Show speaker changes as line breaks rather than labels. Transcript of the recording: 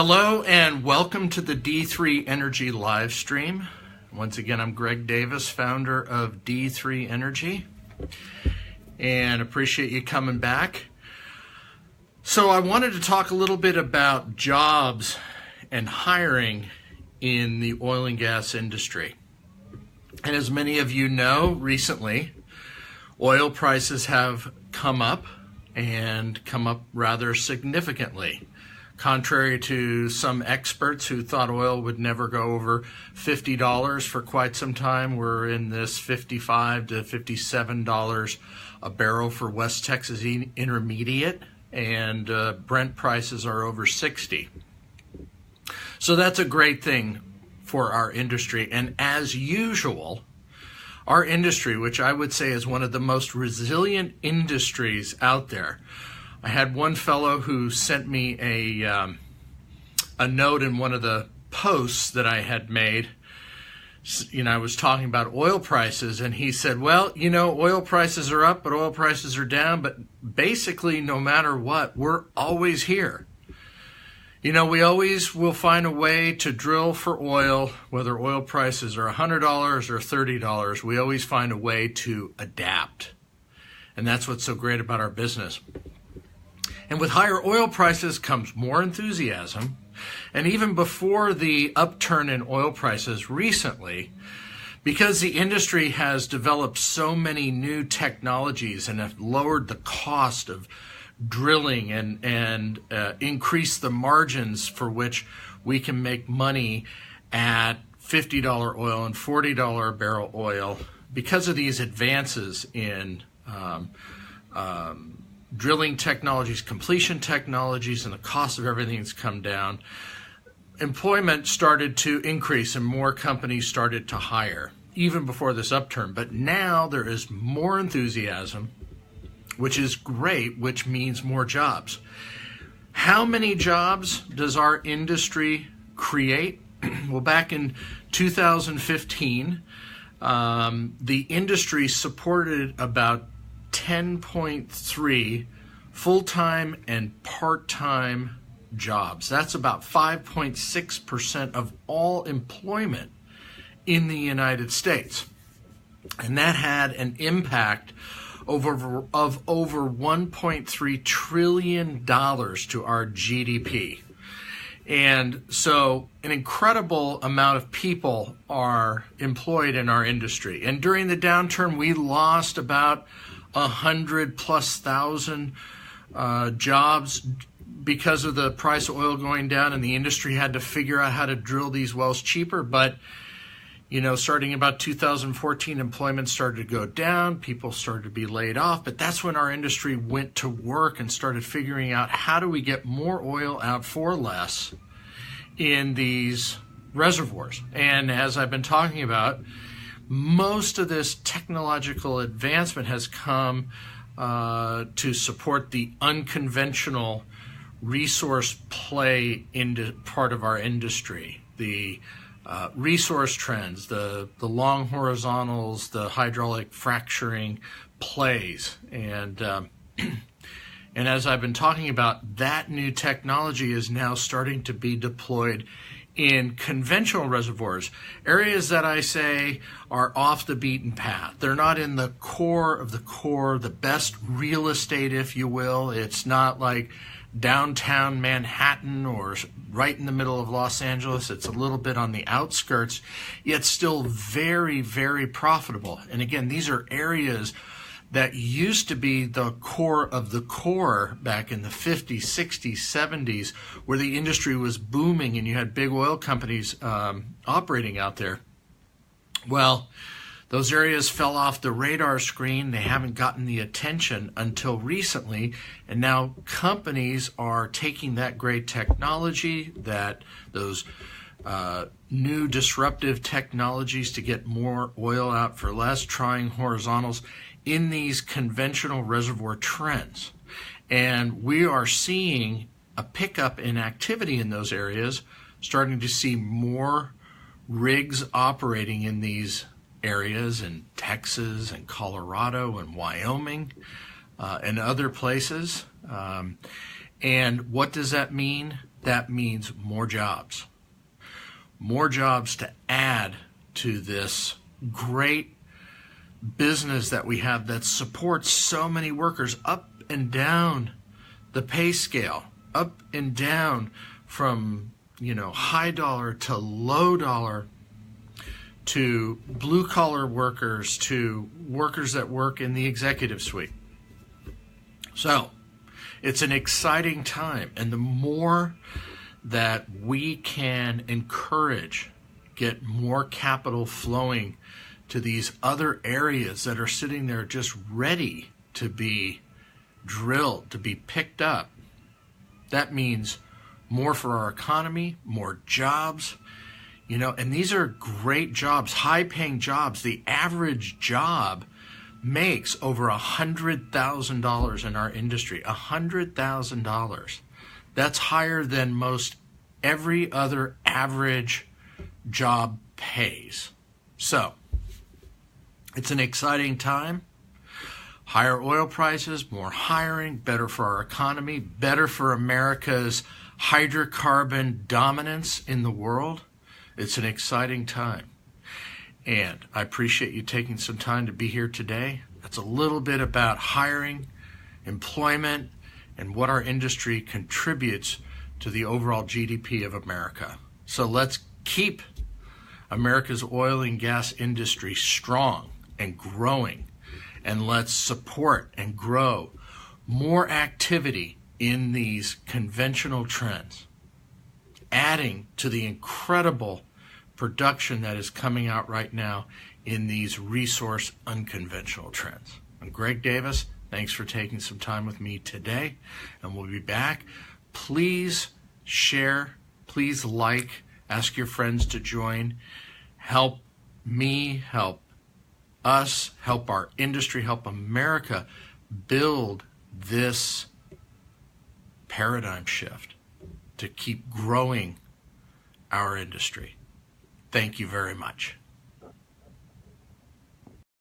Hello and welcome to the D3 Energy live stream. Once again, I'm Greg Davis, founder of D3 Energy, and appreciate you coming back. So I wanted to talk a little bit about jobs and hiring in the oil and gas industry. And as many of you know, recently, oil prices have come up and come up rather significantly. Contrary to some experts who thought oil would never go over $50 for quite some time, we're in this $55 to $57 a barrel for West Texas Intermediate, and Brent prices are over 60. So that's a great thing for our industry. And as usual, our industry, which I would say is one of the most resilient industries out there. I had one fellow who sent me a note in one of the posts that I had made. You know, I was talking about oil prices, and he said, well, you know, oil prices are up, but oil prices are down, but basically no matter what, we're always here. You know, we always will find a way to drill for oil, whether oil prices are $100 or $30, we always find a way to adapt. And that's what's so great about our business. And with higher oil prices comes more enthusiasm. And even before the upturn in oil prices recently, because the industry has developed so many new technologies and have lowered the cost of drilling and increased the margins for which we can make money at $50 oil and $40 a barrel oil, because of these advances in drilling technologies, completion technologies, and the cost of everything's come down, employment started to increase and more companies started to hire, even before this upturn. But now there is more enthusiasm, which is great, which means more jobs. How many jobs does our industry create? Well, back in 2015, the industry supported about 10.3 full-time and part-time jobs. That's about 5.6% of all employment in the United States. And that had an impact of over $1.3 trillion to our GDP. And so an incredible amount of people are employed in our industry. And during the downturn, we lost about 100,000+ jobs because of the price of oil going down, and the industry had to figure out how to drill these wells cheaper. But, you know, starting about 2014, employment started to go down, people started to be laid off, but that's when our industry went to work and started figuring out how do we get more oil out for less in these reservoirs. And as I've been talking about, most of this technological advancement has come to support the unconventional resource play into part of our industry. The resource trends, the long horizontals, the hydraulic fracturing plays. And as I've been talking about, that new technology is now starting to be deployed in conventional reservoirs, areas that I say are off the beaten path. They're not in the core of the core, the best real estate, if you will. It's not like downtown Manhattan or right in the middle of Los Angeles. It's a little bit on the outskirts, yet still very, very profitable. And again, these are areas that used to be the core of the core back in the 50s, 60s, 70s, where the industry was booming and you had big oil companies operating out there. Well, those areas fell off the radar screen. They haven't gotten the attention until recently, and now companies are taking that great technology, those new disruptive technologies to get more oil out for less, trying horizontals in these conventional reservoir trends. And we are seeing a pickup in activity in those areas, starting to see more rigs operating in these areas in Texas and Colorado and Wyoming and other places. And what does that mean? that means more jobs. More jobs to add to this great business that we have that supports so many workers up and down the pay scale, up and down from, high dollar to low dollar, to blue collar workers, to workers that work in the executive suite. So it's an exciting time, and the more that we can encourage, get more capital flowing to these other areas that are sitting there just ready to be drilled, to be picked up, that means more for our economy, more jobs, and these are great jobs, high-paying jobs. The average job makes over $100,000 in our industry, $100,000. That's higher than most every other average job pays. So it's an exciting time. Higher oil prices, more hiring, better for our economy, better for America's hydrocarbon dominance in the world. It's an exciting time. And I appreciate you taking some time to be here today. That's a little bit about hiring, employment, and what our industry contributes to the overall GDP of America. So let's keep America's oil and gas industry strong and growing, and let's support and grow more activity in these conventional trends, adding to the incredible production that is coming out right now in these resource unconventional trends. I'm Greg Davis. Thanks for taking some time with me today, and we'll be back. Please share, please like, ask your friends to join. Help me, help us, help our industry, help America build this paradigm shift to keep growing our industry. Thank you very much.